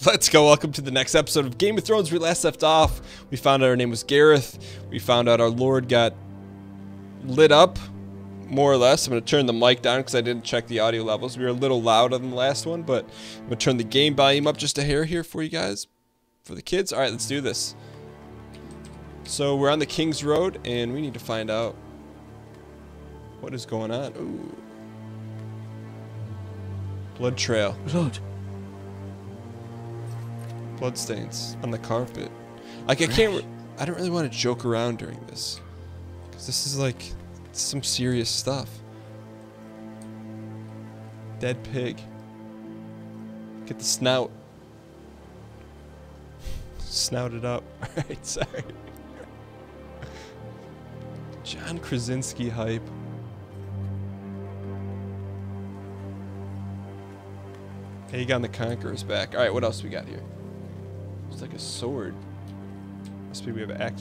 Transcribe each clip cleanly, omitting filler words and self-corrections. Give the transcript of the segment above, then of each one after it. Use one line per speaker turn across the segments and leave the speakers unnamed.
Let's go. Welcome to the next episode of Game of Thrones. We last left off. We found out our name was Gareth. We found out our lord got lit up, more or less. I'm going to turn the mic down because I didn't check the audio levels. We were a little louder than the last one, but I'm going to turn the game volume up just a hair here for you guys, for the kids. All right, let's do this. So we're on the King's Road, and we need to find out what is going on. Ooh. Blood trail.
Blood.
Bloodstains on the carpet. Like, I don't really want to joke around during this, because this is like some serious stuff. Dead pig. Get the snout. Snout it up. Alright, sorry. John Krasinski hype. Aegon the Conqueror's back. Alright, what else we got here? It's like a sword. Must be we have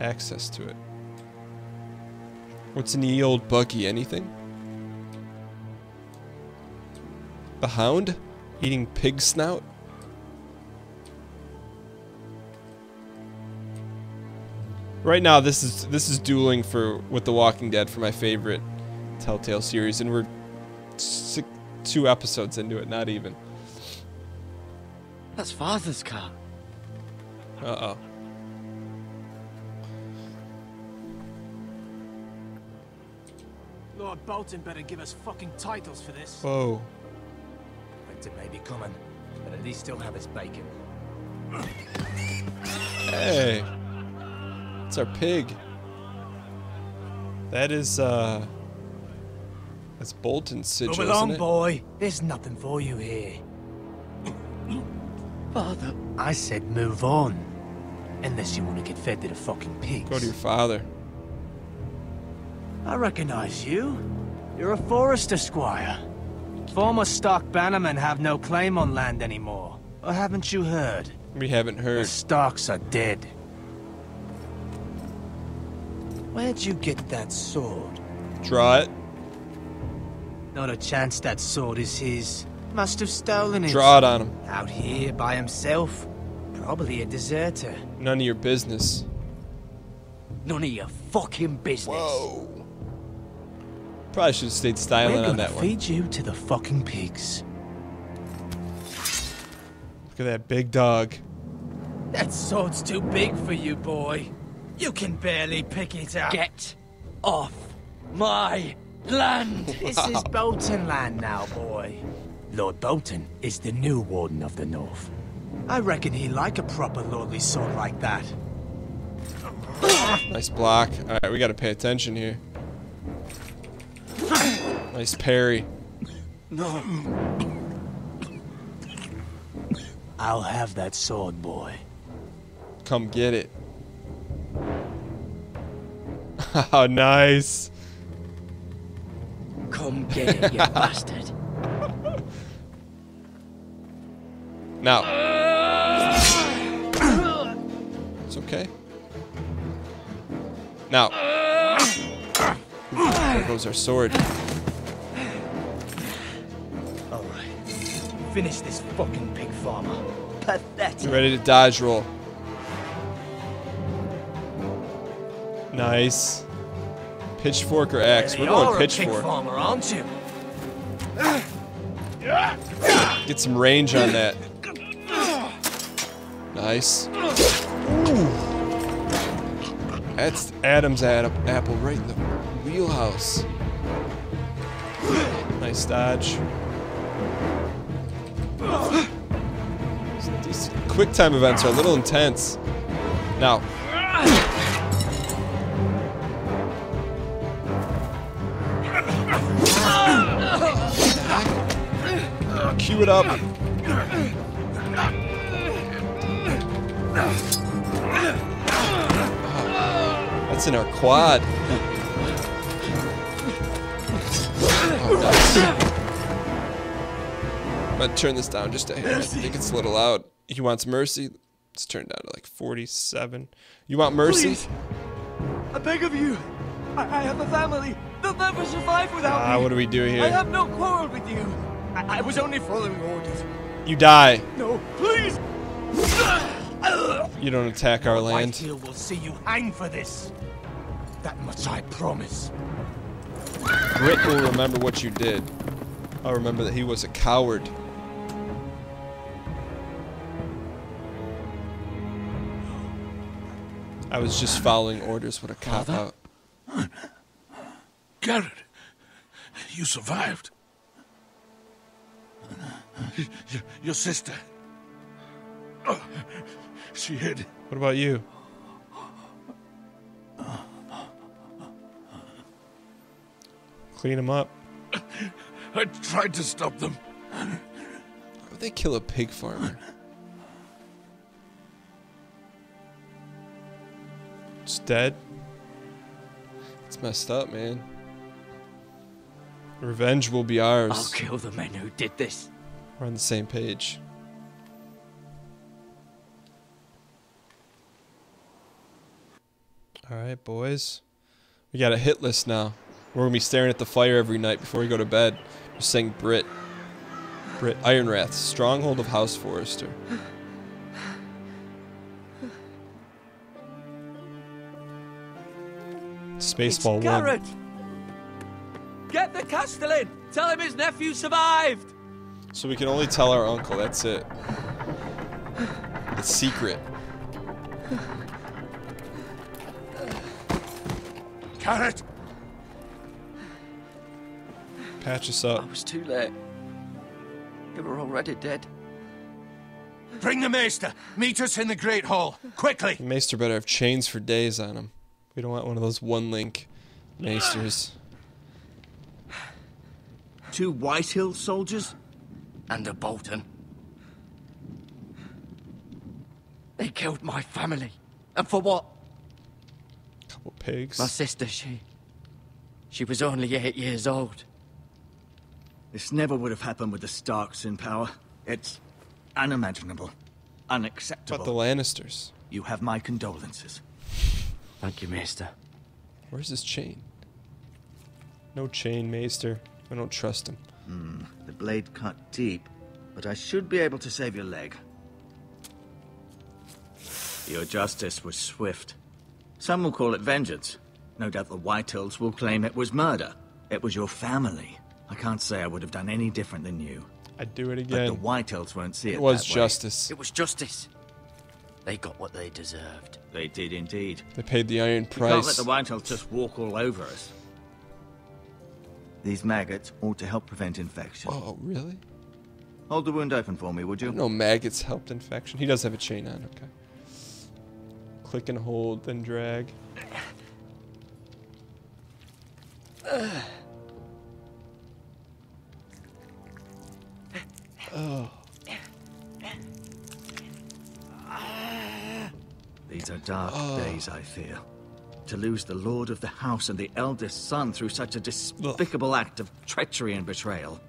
access to it. What's in the old buggy? Anything? The Hound? Eating pig snout? Right now, this is dueling with The Walking Dead for my favorite Telltale series, and we're 2 episodes into it, not even.
That's Father's car.
Uh-oh.
Lord Bolton better give us fucking titles for this.
Whoa.
Winter may be coming, but at least he'll have his bacon.
Hey. It's our pig. That is, that's Bolton's sigil,
Move along,
isn't it?
boy. There's nothing for you here.
Father.
I said move on. Unless you want to get fed to the fucking pigs.
Go to your father.
I recognize you. You're a Forester squire. Former Stark bannermen have no claim on land anymore. Or haven't you heard?
We haven't
The
heard.
Starks are dead. Where'd you get that sword?
Draw it.
Not a chance that sword is his. Must have stolen it.
Draw it on him.
Out here by himself. Probably a deserter.
None of your business.
None of your fucking business.
Whoa. Probably should have stayed
We're
styling
gonna
on that one.
feed you to the fucking pigs.
Look at that big dog.
That sword's too big for you, boy. You can barely pick it up.
Get off my land.
This is Bolton land now, boy. Lord Bolton is the new Warden of the North. I reckon he like a proper lordly sword like that.
Nice block. Alright, we gotta pay attention here. Nice parry.
No. I'll have that sword, boy.
Come get it. Oh, nice.
Come get it, you bastard.
Now. It's okay. Now. There goes our sword.
Alright. Finish this fucking pig farmer. Pathetic.
You ready to dodge roll? Nice. Pitchfork or axe? We're going
Pig
pitchfork.
farmer, aren't you?
Get some range on that. Nice. Ooh. That's Adam's apple right in the wheelhouse. Nice dodge. These quick time events are a little intense. Now. Cue it up. That's in our quad. Oh, nice. I'm gonna turn this down just a hair. I think it's a little loud. He wants mercy. It's turned down to like 47. You want mercy?
Please. I beg of you. I have a family. They'll never survive without me.
What do we do here?
I have no quarrel with you. I was only following orders.
You die.
No, please!
You don't attack our land.
Whitehill will see you hang for this. That much I promise.
Brit will remember what you did. I'll remember that he was a coward. I was just following orders. What a cop-out.
Garrett, you survived. Your sister. Oh, she hid.
What about you? Clean him up.
I tried to stop them.
Why would they kill a pig farmer? It's dead. It's messed up, man. Revenge will be ours.
I'll kill the men who did this.
We're on the same page. Alright, boys. We got a hit list now. We're going to be staring at the fire every night before we go to bed. We're saying Brit. Ironrath, stronghold of House Forrester. Spaceball 1.
Garrett! Get the Castellan! Tell him his nephew survived!
So we can only tell our uncle, that's it. It's secret.
Garrett!
Patch us
I
up.
was too late. They were already dead.
Bring the maester. Meet us in the Great Hall. Quickly.
The Maester better have chains for days on him. We don't want one of those one-link Maesters.
2 Whitehill soldiers?
And a Bolton. They killed my family. And for what?
Couple pigs.
My sister, she was only 8 years old.
This never would have happened with the Starks in power. It's unimaginable. Unacceptable.
But the Lannisters.
You have my condolences.
Thank you, Maester.
Where's his chain? No chain, Maester. I don't trust him.
The blade cut deep, but I should be able to save your leg. Your justice was swift. Some will call it vengeance. No doubt the Whitehills will claim it was murder. It was your family. I can't say I would have done any different than you.
I'd do it
But
again.
the Whitehills won't see it
It was
that way.
justice.
It was justice. They got what they deserved.
They did indeed.
They paid the iron
You can't let
price.
the Whitehills just walk all over us. These maggots ought to help prevent infection.
Oh, really?
Hold the wound open for me, would you?
No maggots helped infection. He does have a chain on, okay. Click and hold, then drag. Oh.
These are dark days, I fear. To lose the lord of the house and the eldest son through such a despicable act of treachery and betrayal.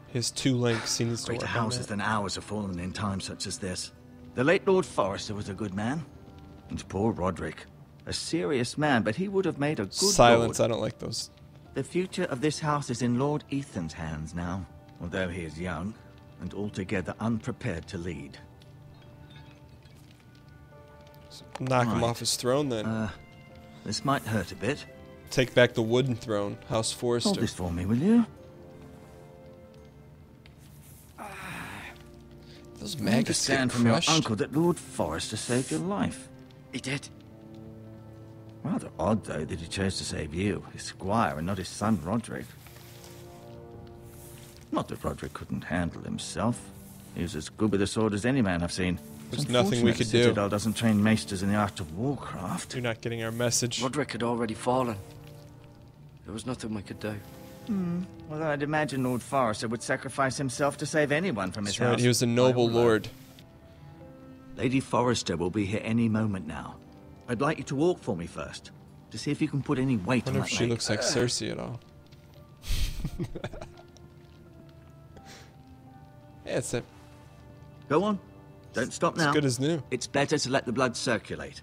His 2 links, he needs to
Greater
work on
houses
that.
than ours have fallen in times such as this. The late Lord Forrester was a good man. And poor Roderick. A serious man, but he would have made a good
Silence,
lord.
I don't like those.
The future of this house is in Lord Ethan's hands now, although he is young and altogether unprepared to lead.
Knock him
Right.
off his throne then.
This might hurt a bit.
Take back the wooden throne, House
Hold
Forrester.
this for me, will you?
Those
I
maggots get
understand from your
crushed.
uncle that Lord Forrester saved your life.
He did.
Rather odd, though, that he chose to save you, his squire, and not his son Roderick. Not that Roderick couldn't handle himself. He was as good with a sword as any man I've seen.
There's
It's
nothing we
unfortunate
could
the
do.
Citadel doesn't train maesters in the art of warcraft.
You're not getting our message.
Roderick had already fallen. There was nothing we could do.
Well, I'd imagine Lord Forrester would sacrifice himself to save anyone from his
That's right,
house.
he was a
By
noble
all
lord.
Lady Forrester will be here any moment now. I'd like you to walk for me first, to see if you can put any weight
I
on
wonder
that
if she
leg.
looks like Cersei at all. Yeah, it's a,
Go on. Don't stop
as
now.
good as new.
It's better to let the blood circulate.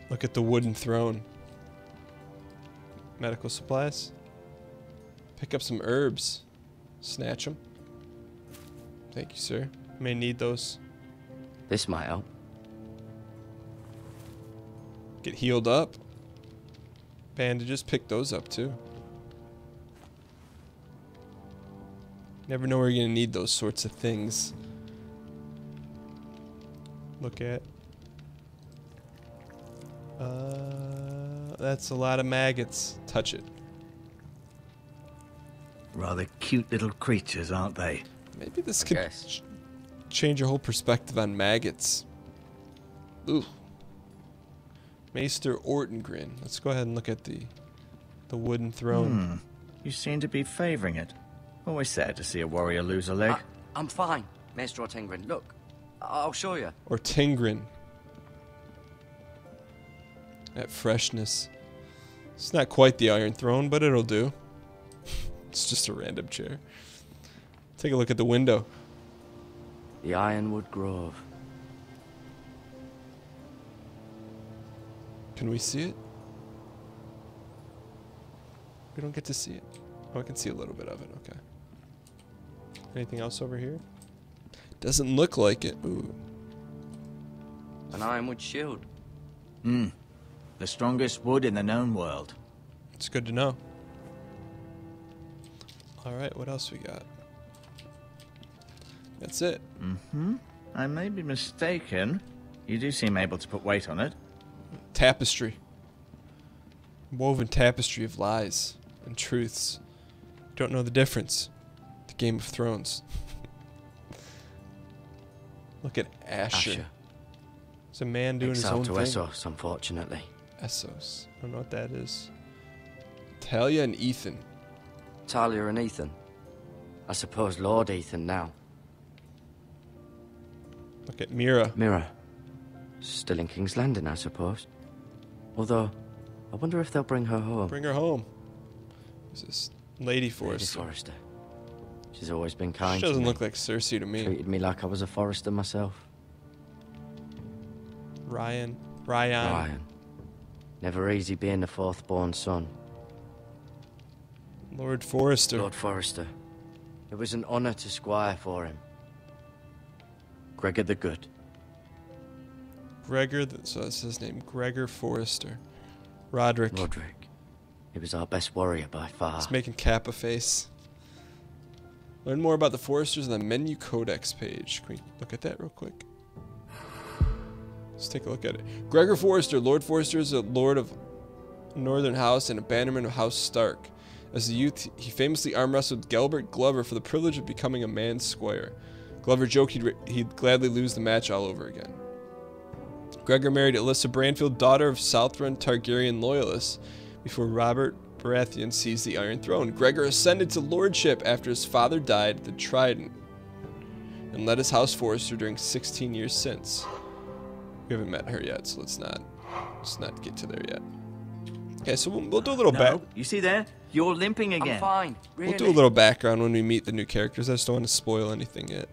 Look at the wooden throne. Medical supplies. Pick up some herbs. Snatch them. Thank you, sir. May need those.
This might help.
Get healed up. Bandages, pick those up too. Never know where you're gonna need those sorts of things. Look at. That's a lot of maggots. Touch it.
Rather cute little creatures, aren't they?
Maybe this
I
could
guess.
change your whole perspective on maggots. Ooh. Maester Ortengrin. Let's go ahead and look at the wooden throne.
You seem to be favoring it. Always sad to see a warrior lose a leg.
I'm fine, Maester Ortengrin. Look, I'll show you.
Ortengrin. That freshness. It's not quite the Iron Throne, but it'll do. It's just a random chair. Take a look at the window.
The Ironwood Grove.
Can we see it? We don't get to see it. Oh, I can see a little bit of it. Okay. Anything else over here? Doesn't look like it. Ooh.
An Ironwood shield.
The strongest wood in the known world.
It's good to know. Alright, what else we got? That's it.
I may be mistaken. You do seem able to put weight on it.
Tapestry. Woven tapestry of lies and truths. Don't know the difference. The Game of Thrones. Look at Asher. It's a man doing
Exile
his
to
own thing.
Essos, unfortunately.
Essos. I don't know what that is. Talia and Ethan.
Talia and Ethan. I suppose Lord Ethan now.
Look at Mira.
Mira. Still in King's Landing, I suppose. Although, I wonder if they'll bring her home.
Bring her home. Who's this? Lady Forrester.
Lady Forrester. She's always been kind
She doesn't
to me.
look like Cersei to me.
Treated me like I was a Forrester myself.
Ryan.
Ryan. Never easy being the fourth-born son.
Lord Forrester.
Lord Forrester. It was an honor to squire for him. Gregor the Good.
Gregor, so that's his name. Gregor Forrester. Roderick.
Roderick. He was our best warrior by far.
He's making Kappa face. Learn more about the Forresters on the menu codex page. Can we look at that real quick? Let's take a look at it. Gregor Forrester. Lord Forrester is a lord of Northern House and a bannerman of House Stark. As a youth, he famously arm wrestled Gelbert Glover for the privilege of becoming a man's squire. Glover joked he'd gladly lose the match all over again. Gregor married Alyssa Branfield, daughter of Southron Targaryen loyalists, before Robert Baratheon seized the Iron Throne. Gregor ascended to lordship after his father died at the Trident, and led his house Forrester during 16 years since. We haven't met her yet, so let's not get to there yet. Okay, so we'll do a little back.
You see there? You're limping again.
I'm fine, really.
We'll do a little background when we meet the new characters. I just don't want to spoil anything yet.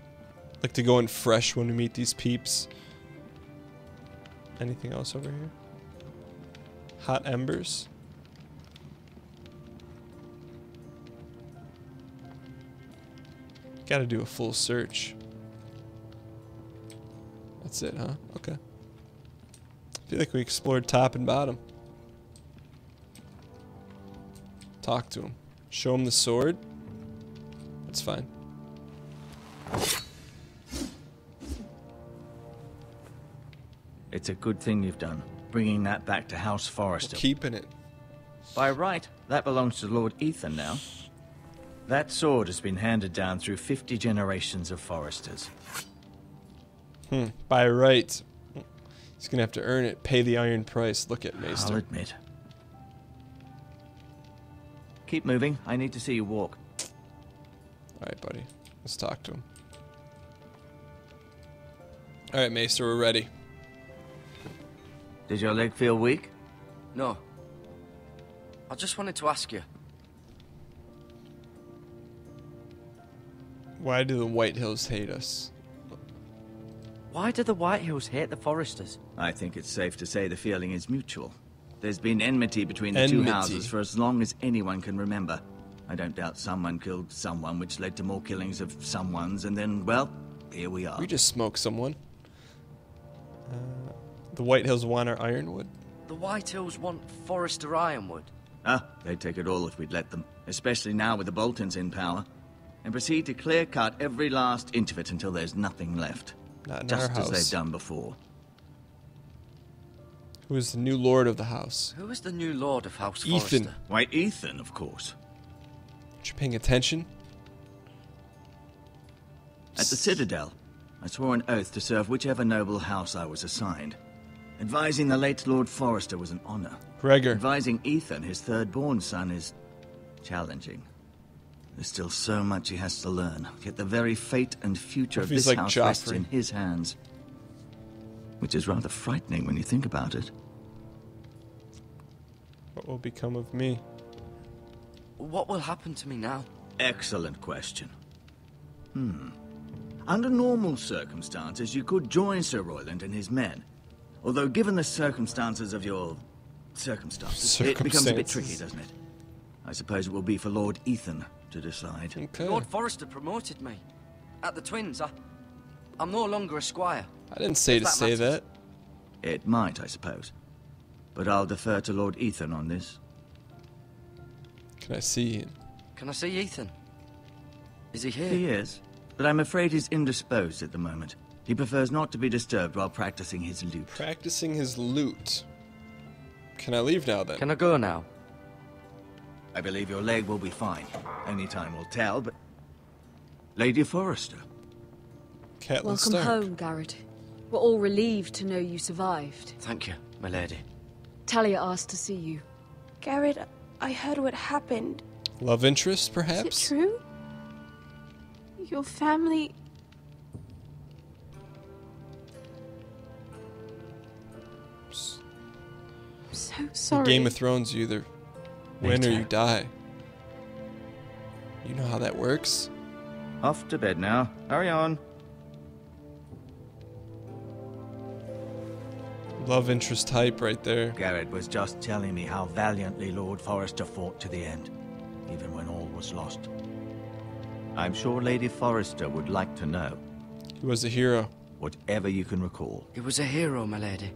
Like to go in fresh when we meet these peeps. Anything else over here? Hot embers. Gotta do a full search. That's it, huh? Okay. I feel like we explored top and bottom. Talk to him. Show him the sword. That's fine.
It's a good thing you've done, bringing that back to House Forrester.
Keeping it.
By right, that belongs to Lord Ethan now. That sword has been handed down through 50 generations of Forresters.
By right. He's gonna have to earn it. Pay the iron price. Look at Maester.
I'll admit. Keep moving. I need to see you walk.
Alright, buddy. Let's talk to him. Alright, Maester, we're ready.
Did your leg feel weak?
No. I just wanted to ask you.
Why do the White Hills hate us?
Why do the White Hills hate the Forresters?
I think it's safe to say the feeling is mutual. There's been enmity between the two houses for as long as anyone can remember. I don't doubt someone killed someone, which led to more killings of someones, and then, well, here we are.
We just smoked someone. The White Hills want our ironwood.
The White Hills want Forrester Ironwood.
They'd take it all if we'd let them, especially now with the Boltons in power, and proceed to clear-cut every last inch of it until there's nothing left.
Not in
Just
our house.
as they've done before.
Who is the new lord of the house?
Who is the new lord of House
Ethan.
Forrester?
Why, Ethan, of course.
Are you paying attention?
At the Citadel, I swore an oath to serve whichever noble house I was assigned. Advising the late Lord Forrester was an honor.
Gregor.
Advising Ethan, his third-born son, is challenging. There's still so much he has to learn, yet the very fate and future of
He's
this
like
house rests
Joffrey.
in his hands. Which is rather frightening when you think about it.
What will become of me?
What will happen to me now?
Excellent question. Under normal circumstances, you could join Sir Royland and his men. Although, given the circumstances of your circumstances, it becomes a bit tricky, doesn't it? I suppose it will be for Lord Ethan to decide.
Okay.
Lord Forrester promoted me. At the Twins, I'm no longer a squire.
I didn't say
If
to
that
say
matters.
that.
It might, I suppose. But I'll defer to Lord Ethan on this.
Can I see him?
Can I see Ethan? Is he here?
He is, but I'm afraid he's indisposed at the moment. He prefers not to be disturbed while practicing his lute.
Practicing his lute. Can I leave now then?
Can I go now?
I believe your leg will be fine. Only time will tell, but... Lady Forrester.
Catelyn
Welcome
Stark.
home, Garrett. We're all relieved to know you survived.
Thank you, my lady.
Talia asked to see you.
Garrett, I heard what happened.
Love interest,
Is
perhaps?
it true? Your family... I'm so sorry.
Game of Thrones, you either win or
Later.
you die. You know how that works?
Off to bed now. Hurry on.
Love interest type right there.
Garrett was just telling me how valiantly Lord Forrester fought to the end, even when all was lost.
I'm sure Lady Forrester would like to know.
He was a hero.
Whatever you can recall.
He was a hero, my lady.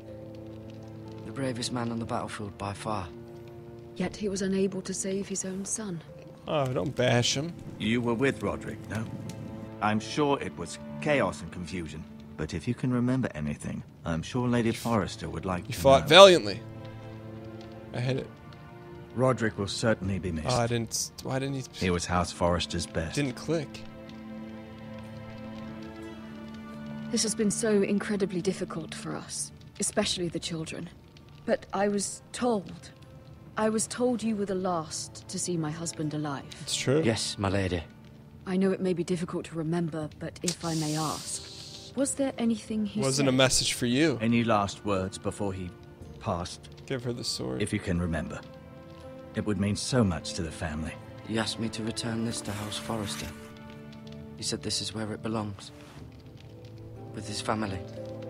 The bravest man on the battlefield by far.
Yet he was unable to save his own son.
Oh, don't bash him.
You were with Roderick, no? I'm sure it was chaos and confusion. But if you can remember anything, I'm sure Lady Forrester would like
You
to
fought
know.
valiantly. I hit it.
Roderick will certainly be missed.
Oh, I didn't. Why didn't he?
He was House Forrester's best.
Didn't click.
This has been so incredibly difficult for us, especially the children. But I was told you were the last to see my husband alive.
It's true.
Yes, my lady.
I know it may be difficult to remember, but if I may ask, was there anything he
Wasn't
said?
a message for you.
Any last words before he passed,
Give her the sword.
if you can remember? It would mean so much to the family.
He asked me to return this to House Forrester. He said this is where it belongs. With his family.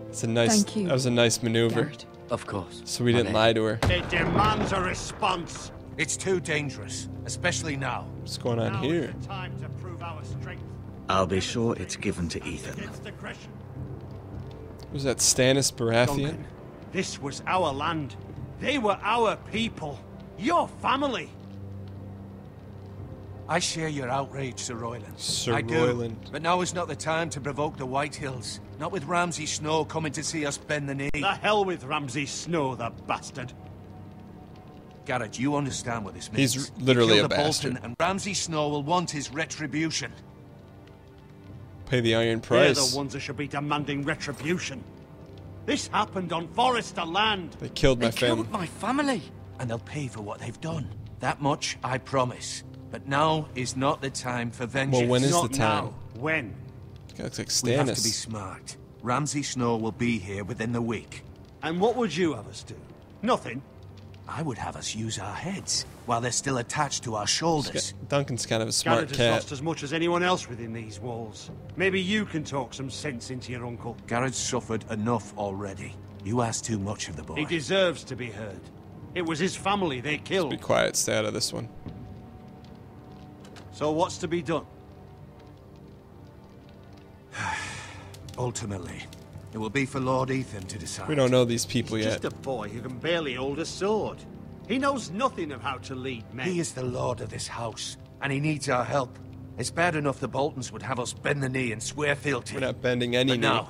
It's a nice.
Thank you,
That was a nice maneuver.
Garrett.
Of course.
So we
my
didn't
lady.
lie to her.
It demands a response. It's too dangerous, especially now.
What's going on
Now
here?
is the time to prove our strength.
I'll be sure it's given to Ethan.
Against aggression.
Was that Stannis Baratheon?
Duncan, this was our land. They were our people. Your family. I share your outrage, Sir Royland.
Sir
I do.
Royland.
But now is not the time to provoke the White Hills. Not with Ramsay Snow coming to see us bend the knee. The hell with Ramsay Snow, the bastard. Garrett, you understand what this means.
He's literally
You
a
killed the
bastard.
Bolton, and Ramsay Snow will want his retribution.
Pay the iron
They're
price.
the ones that should be demanding retribution. This happened on Forrester land.
They killed my
They
family.
killed my family.
And they'll pay for what they've done. That much I promise. But now is not the time for vengeance.
Well, when is
Not
the time?
now. When?
Guy looks like
We have to be
Stannis.
smart. Ramsay Snow will be here within the week. And what would you have us do? Nothing. I would have us use our heads while they're still attached to our shoulders.
Duncan's kind of a smart
Garrett has
cat.
lost as much as anyone else within these walls. Maybe you can talk some sense into your uncle. Garrett's suffered enough already. You ask too much of the boy. He deserves to be heard. It was his family they killed.
Be quiet. Stay out of this one.
So what's to be done?
Ultimately, it will be for Lord Ethan to decide.
We don't know these people
He's
yet.
just a boy who can barely hold a sword. He knows nothing of how to lead men.
He is the lord of this house, and he needs our help. It's bad enough the Boltons would have us bend the knee and swear fealty.
We're not bending any
but
knee.
now,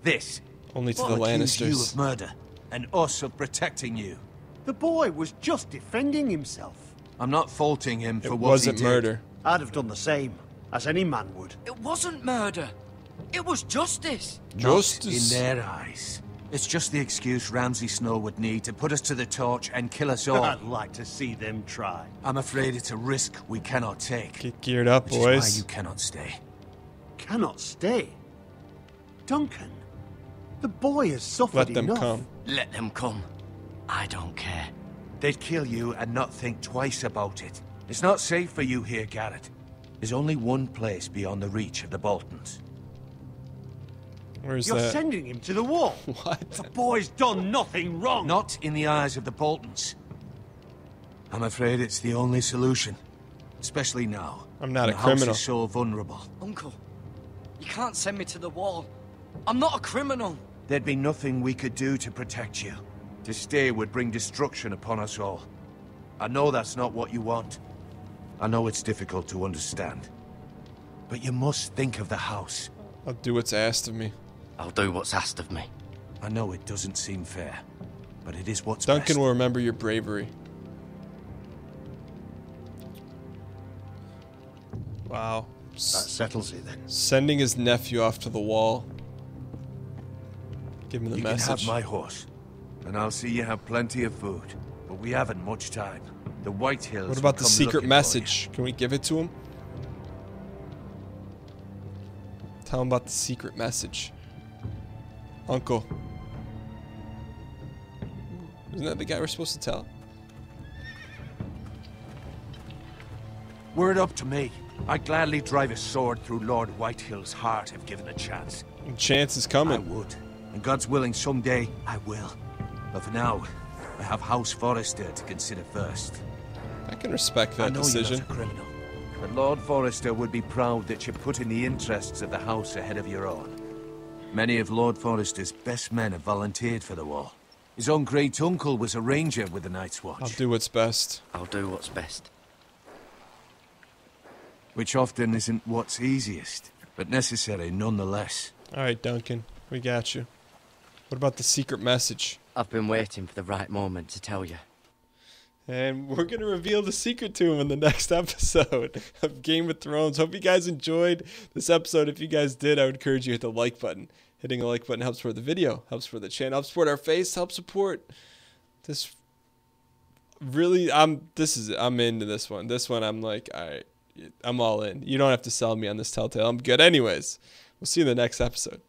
this
Only to
will
the
accuse you
Lannisters.
of murder, and us of protecting you.
The boy was just defending himself.
I'm not faulting him for
It
what
wasn't
he did.
murder.
I'd have done the same, as any man would.
It wasn't murder. It was justice.
Justice.
Not in their eyes. It's just the excuse Ramsay Snow would need to put us to the torch and kill us all.
I'd like to see them try.
I'm afraid it's a risk we cannot take.
Get geared up,
Which is why
boys.
you cannot stay.
Cannot stay. Duncan, the boy has suffered
Let them
enough.
come.
Let them come. I don't care.
They'd kill you and not think twice about it. It's not safe for you here, Garrett. There's only one place beyond the reach of the Boltons.
Where's
You're
that?
sending him to the wall.
What?
The boy's done nothing wrong.
Not in the eyes of the Boltons. I'm afraid it's the only solution. Especially now.
I'm not
when
a
the
criminal.
House is so vulnerable.
Uncle, you can't send me to the wall. I'm not a criminal.
There'd be nothing we could do to protect you. To stay would bring destruction upon us all. I know that's not what you want. I know it's difficult to understand. But you must think of the house.
I'll do what's asked of me.
I'll do what's asked of me.
I know it doesn't seem fair, but it is what's
Duncan
best.
will remember your bravery. Wow.
That settles it then.
Sending his nephew off to the wall. Give him the
You
message.
can have my horse, and I'll see you have plenty of food. But we haven't much time. The White Hills.
What about
will
the
come
secret
looking for
message? Can we give it to him? Tell him about the secret message. Uncle. Isn't that the guy we're supposed to tell?
you. Word up to me. I'd gladly drive a sword through Lord Whitehill's heart if given a chance.
The chance is
I
coming.
would. And God's willing, someday I will. But for now, I have House Forrester to consider first.
I can respect
I
that
know
decision.
you're not a criminal. But Lord Forrester would be proud that you put in the interests of the house ahead of your own. Many of Lord Forrester's best men have volunteered for the war. His own great-uncle was a ranger with the Night's Watch.
I'll do what's best.
I'll do what's best.
Which often isn't what's easiest, but necessary nonetheless.
Alright, Duncan. We got you. What about the secret message?
I've been waiting for the right moment to tell you.
And we're going to reveal the secret to him in the next episode of Game of Thrones. Hope you guys enjoyed this episode. If you guys did, I would encourage you to hit the like button. Hitting a like button helps for the video, helps for the channel, helps support our face, helps support this. Really, I'm into this one. This one, I'm like, all right, I'm all in. You don't have to sell me on this Telltale. I'm good anyways. We'll see you in the next episode.